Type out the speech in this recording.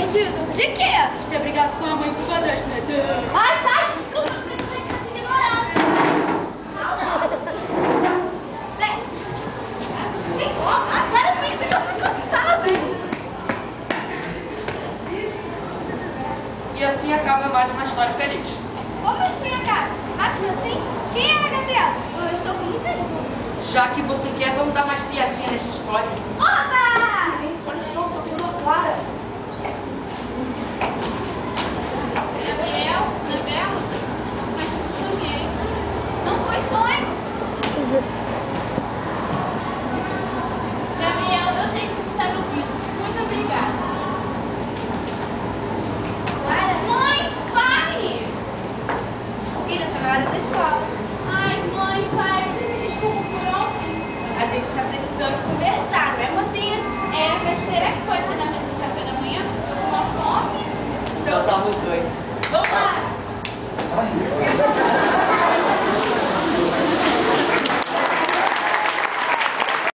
arrependido? De quê? De ter brigado com a mãe e com o padrasto, né? Ai, tá, desculpa, presidente, tá me ignorando. Vem, ó, para com isso, eu já tô cansado. E assim acaba mais uma história feliz. Como assim, cara? Rápido assim? Quem é a Gabriela? Eu estou com Já que você quer, vamos dar mais piadinha nessa história. Opa! Olha só queimou a cara. Gabriel? Mas eu sonhei. Não foi sonho.